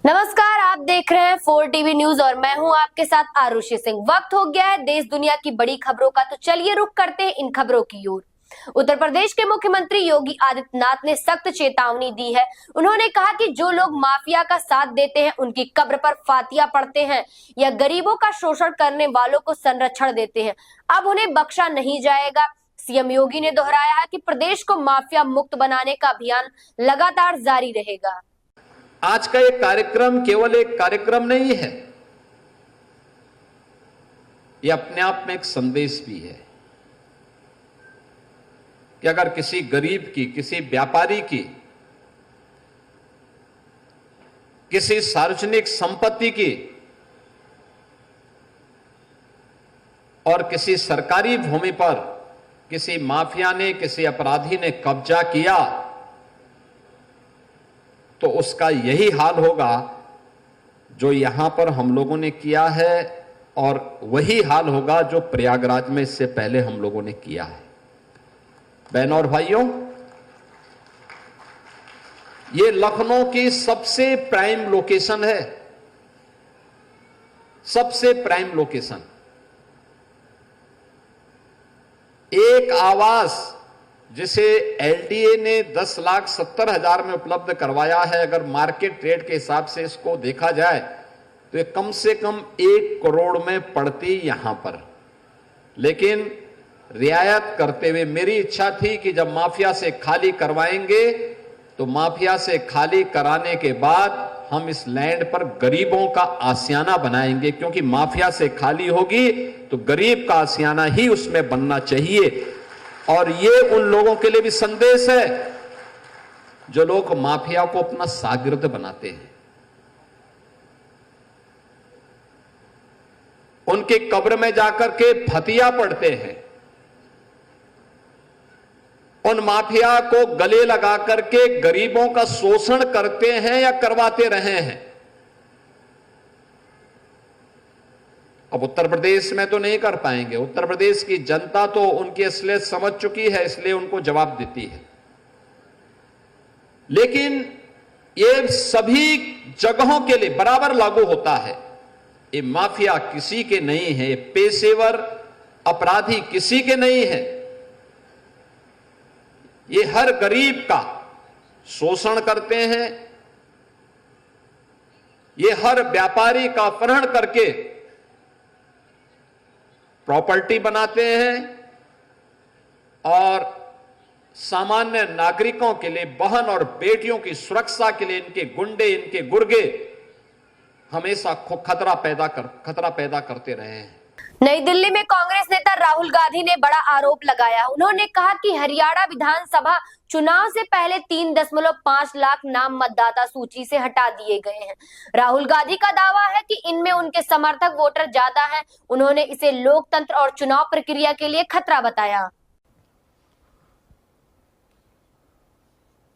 नमस्कार, आप देख रहे हैं 4 टीवी न्यूज और मैं हूं आपके साथ आरुषि सिंह। वक्त हो गया है देश दुनिया की बड़ी खबरों का, तो चलिए रुक करते हैं इन खबरों की ओर। उत्तर प्रदेश के मुख्यमंत्री योगी आदित्यनाथ ने सख्त चेतावनी दी है। उन्होंने कहा कि जो लोग माफिया का साथ देते हैं, उनकी कब्र पर फातिया पढ़ते हैं या गरीबों का शोषण करने वालों को संरक्षण देते हैं, अब उन्हें बख्शा नहीं जाएगा। सीएम योगी ने दोहराया है कि प्रदेश को माफिया मुक्त बनाने का अभियान लगातार जारी रहेगा। आज का एक कार्यक्रम केवल एक कार्यक्रम नहीं है, यह अपने आप में एक संदेश भी है कि अगर किसी गरीब की, किसी व्यापारी की, किसी सार्वजनिक संपत्ति की और किसी सरकारी भूमि पर किसी माफिया ने, किसी अपराधी ने कब्जा किया, तो उसका यही हाल होगा जो यहां पर हम लोगों ने किया है, और वही हाल होगा जो प्रयागराज में इससे पहले हम लोगों ने किया है। बहनों और भाइयों, ये लखनऊ की सबसे प्राइम लोकेशन है, सबसे प्राइम लोकेशन। एक आवास जिसे एलडीए ने 10,70,000 में उपलब्ध करवाया है, अगर मार्केट रेट के हिसाब से इसको देखा जाए तो ये कम से कम 1 करोड़ में पड़ती यहां पर। लेकिन रियायत करते हुए मेरी इच्छा थी कि जब माफिया से खाली करवाएंगे तो माफिया से खाली कराने के बाद हम इस लैंड पर गरीबों का आशियाना बनाएंगे, क्योंकि माफिया से खाली होगी तो गरीब का आशियाना ही उसमें बनना चाहिए। और ये उन लोगों के लिए भी संदेश है जो लोग माफिया को अपना शागिर्द बनाते हैं, उनके कब्र में जाकर के फतिया पढ़ते हैं, उन माफिया को गले लगा करके गरीबों का शोषण करते हैं या करवाते रहे हैं। अब उत्तर प्रदेश में तो नहीं कर पाएंगे, उत्तर प्रदेश की जनता तो उनकी असलियत समझ चुकी है, इसलिए उनको जवाब देती है। लेकिन ये सभी जगहों के लिए बराबर लागू होता है। ये माफिया किसी के नहीं है, ये पेशेवर अपराधी किसी के नहीं है। ये हर गरीब का शोषण करते हैं, ये हर व्यापारी का अपहरण करके प्रॉपर्टी बनाते हैं और सामान्य नागरिकों के लिए, बहन और बेटियों की सुरक्षा के लिए इनके गुंडे, इनके गुर्गे हमेशा खतरा पैदा करते रहे हैं। नई दिल्ली में कांग्रेस नेता राहुल गांधी ने बड़ा आरोप लगाया। उन्होंने कहा कि हरियाणा विधानसभा चुनाव से पहले 3.5 लाख नाम मतदाता सूची से हटा दिए गए हैं। राहुल गांधी का दावा है कि इनमें उनके समर्थक वोटर ज्यादा हैं। उन्होंने इसे लोकतंत्र और चुनाव प्रक्रिया के लिए खतरा बताया।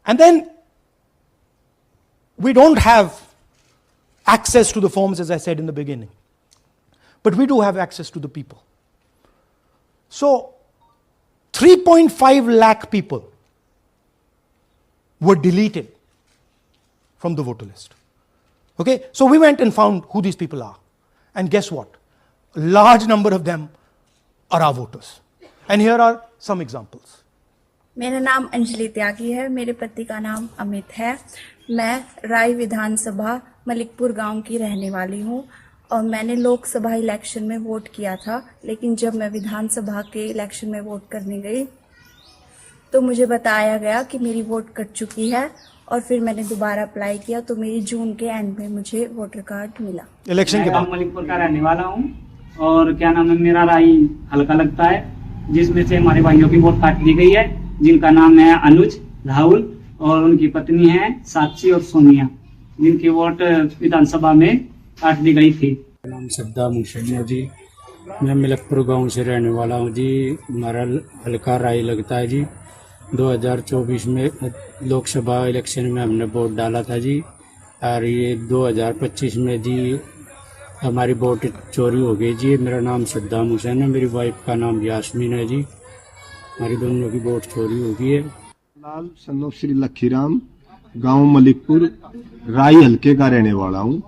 And then we don't have access to the forms, as I said in the beginning. But we do have access to the people. So 3.5 lakh people were deleted from the voter list. Okay, so we went and found who these people are. And guess what? A large number of them are our voters. And here are some examples. मेरा नाम अंजलि त्यागी है, मेरे पति का नाम अमित है। मैं राय विधानसभा मलिकपुर गांव की रहने वाली हूं और मैंने लोकसभा इलेक्शन में वोट किया था। लेकिन जब मैं विधानसभा के इलेक्शन में वोट करने गई तो मुझे बताया गया कि मेरी वोट कट चुकी है, और फिर मैंने दोबारा अप्लाई किया तो मेरी जून के एंड में मुझे वोटर कार्ड मिला। इलेक्शन के बाद मलिकपुर का रहने वाला हूँ और क्या नाम है, मेरा राय हल्का लगता है, जिसमें से हमारे भाइयों की वोट काट दी गई है, जिनका नाम है अनुज, राहुल और उनकी पत्नी है साक्षी और सोनिया, जिनकी वोट विधानसभा में काट दी गई थी। नाम सद्दाम हुसैन है जी, मैं मलिकपुर गांव से रहने वाला हूं जी। हमारा हल्का राय लगता है जी। 2024 में लोकसभा इलेक्शन में हमने वोट डाला था जी, और ये 2025 में जी हमारी वोट चोरी हो गई जी। मेरा नाम सद्दाम हुसैन है, मेरी वाइफ का नाम यास्मीन है जी। हमारी दोनों की वोट चोरी हो गई है। लाल सन्नो श्री लखीराम, गांव मलिकपुर राई हल्के का रहने वाला हूं।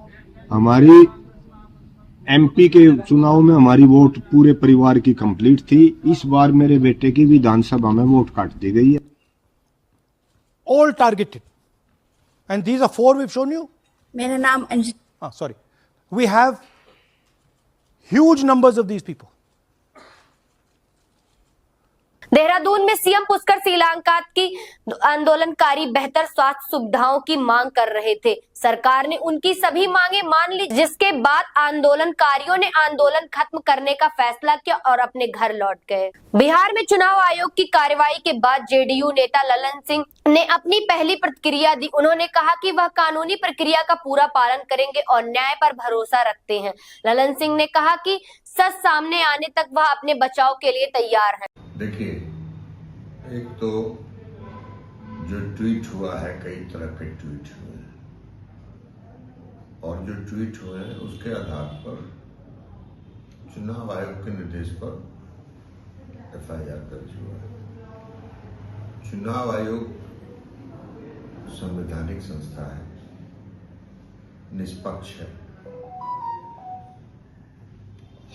हमारी एमपी के चुनाव में हमारी वोट पूरे परिवार की कंप्लीट थी। इस बार मेरे बेटे की विधानसभा में वोट काट दी गई है। All targeted. And these are 4 we've shown you. मेरा नाम Anjali. Sorry. We have huge numbers of these people. Dehradun में सीएम पुष्कर श्रीलंका की आंदोलनकारी बेहतर स्वास्थ्य सुविधाओं की मांग कर रहे थे। सरकार ने उनकी सभी मांगे मान ली, जिसके बाद आंदोलनकारियों ने आंदोलन खत्म करने का फैसला किया और अपने घर लौट गए। बिहार में चुनाव आयोग की कार्रवाई के बाद जेडीयू नेता ललन सिंह ने अपनी पहली प्रतिक्रिया दी। उन्होंने कहा कि वह कानूनी प्रक्रिया का पूरा पालन करेंगे और न्याय पर भरोसा रखते हैं। ललन सिंह ने कहा कि सच सामने आने तक वह अपने बचाव के लिए तैयार हैं। देखिए, एक तो जो ट्वीट हुआ है, कई तरह के ट्वीट हुए हैं और जो ट्वीट हुए हैं उसके आधार पर चुनाव आयोग के निर्देश पर एफआईआर दर्ज हुआ है। चुनाव आयोग संवैधानिक संस्था है, निष्पक्ष है।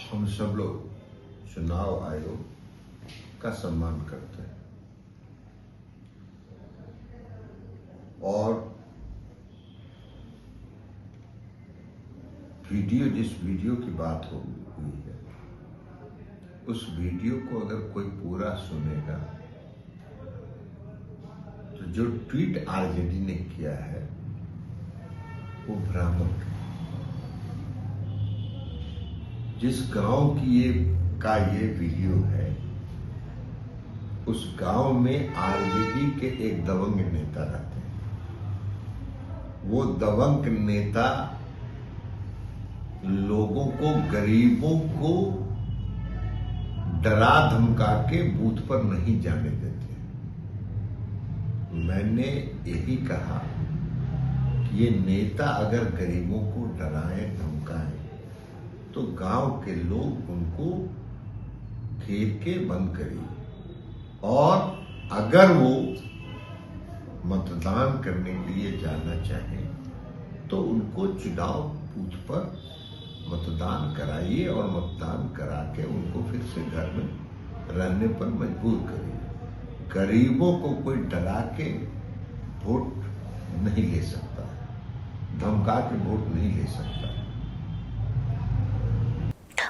हम सब लोग चुनाव आयोग का सम्मान करते हैं और जिस वीडियो की बात हुई है, उस वीडियो को अगर कोई पूरा सुनेगा तो जो ट्वीट आरजेडी ने किया है वो भ्रामक है। जिस गांव की ये वीडियो है, उस गांव में आरजेडी के एक दबंग नेता रहते हैं। वो दबंग नेता लोगों को, गरीबों को डरा धमका के बूथ पर नहीं जाने देते। मैंने यही कहा कि ये नेता अगर गरीबों को डराए धमकाए तो गांव के लोग उनको घेर के बंद करिए और अगर वो मतदान करने के लिए जाना चाहें तो उनको चुनाव बूथ पर मतदान कराइए और मतदान करा के उनको फिर से घर में रहने पर मजबूर करिए। गरीबों को कोई डरा के वोट नहीं ले सकता है, धमका के वोट नहीं ले सकता है।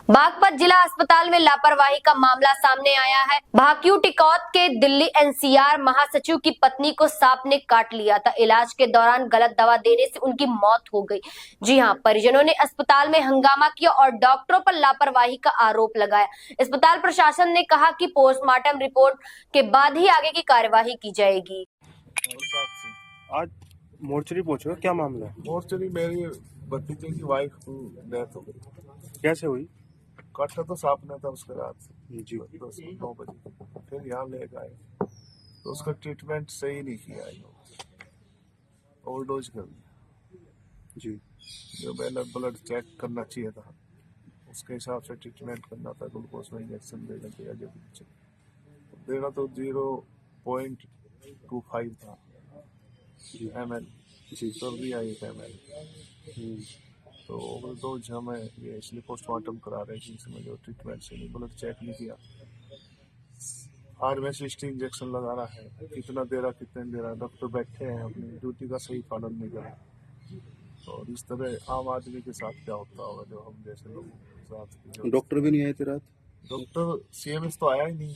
बागपत जिला अस्पताल में लापरवाही का मामला सामने आया है। भाकियू टिकौत के दिल्ली एनसीआर महासचिव की पत्नी को सांप ने काट लिया था। इलाज के दौरान गलत दवा देने से उनकी मौत हो गई। जी हां, परिजनों ने अस्पताल में हंगामा किया और डॉक्टरों पर लापरवाही का आरोप लगाया। अस्पताल प्रशासन ने कहा कि पोस्टमार्टम रिपोर्ट के बाद ही आगे की कार्यवाही की जाएगी। आज मोर्चरी पहुंचे, क्या मामला है? मोर्चरी मेरी भतीजे की वाइफ की डेथ हो गई। कैसे हुई? काटा तो सांप ने था उसके रात जी 9 बजे। फिर यहाँ ले गए तो उसका ट्रीटमेंट सही नहीं किया, ओवरडोज कर दिया जी। जो पहले ब्लड चेक करना चाहिए था उसके हिसाब से ट्रीटमेंट करना था। ग्लूकोज में इंजेक्शन देना चाहिए, जो देना तो 0.25 था ml जी, तो भी आई ml। तो ओवरडोज हमें ये इसलिए पोस्टमार्टम करा रहे हैं कि इसमें जो ट्रीटमेंट से नहीं, ब्लड चेक नहीं किया। फार्मासिस्ट इंजेक्शन लगा रहा है, कितना दे रहा कितने दे रहा, डॉक्टर बैठे हैं अपनी ड्यूटी का सही पालन नहीं कर रहे। और इस तरह आम आदमी के साथ क्या होता होगा जो हम जैसे लोगों के साथ। डॉक्टर भी नहीं आए थे रात? डॉक्टर सीएमएस तो आया ही नहीं।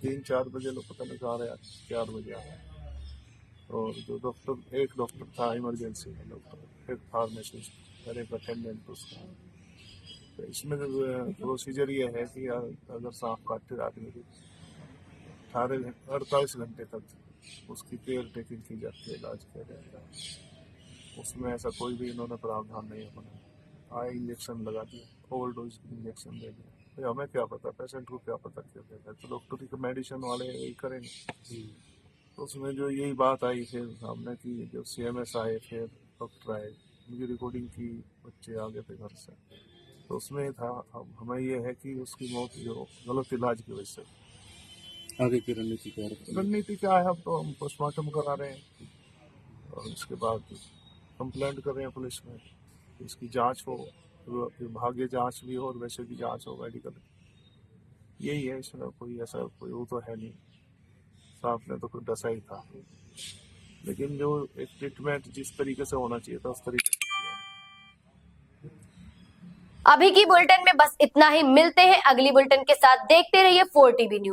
3-4 बजे लोग पता नहीं कहा रहे, 4 बजे आया। और जो डॉक्टर, एक डॉक्टर था इमरजेंसी में डॉक्टर, एक फार्मासिस्ट और एक अटेंडेंट उसका। तो इसमें प्रोसीजर ये है कि अगर सांप काटे आदमी की 48 घंटे तक उसकी केयर टेकिंग की जाती है, इलाज किया जाता है। उसमें ऐसा कोई भी इन्होंने प्रावधान नहीं अपना। आए इंजेक्शन लगा दिया, ओवरडोज इंजेक्शन दे दिया। तो हमें क्या पता, पेशेंट को क्या पता क्या देता है, तो डॉक्टर की मेडिसिन वाले यही करेंगे। तो उसमें जो यही बात आई फिर सामने की, जो सीएमएस आए फिर डॉक्टर आए, उनकी रिकॉर्डिंग की, बच्चे आ गए थे घर से। तो उसमें था हमें ये है कि उसकी मौत जो गलत इलाज की वजह से। आगे की रणनीति क्या है? रणनीति क्या है, अब तो हम पोस्टमार्टम करा रहे हैं और उसके बाद कंप्लेंट कर रहे हैं पुलिस में, इसकी जांच हो, विभागीय जांच भी हो और वैसे भी जांच हो मेडिकल। यही है, इसमें कोई ऐसा कोई वो तो है नहीं, सांप ने तो कोई डसा ही था, लेकिन जो एक ट्रीटमेंट जिस तरीके से होना चाहिए था उस तरीके से किया नहीं। अभी की बुलेटिन में बस इतना ही। मिलते हैं अगली बुलेटिन के साथ। देखते रहिए 4 टीवी न्यूज।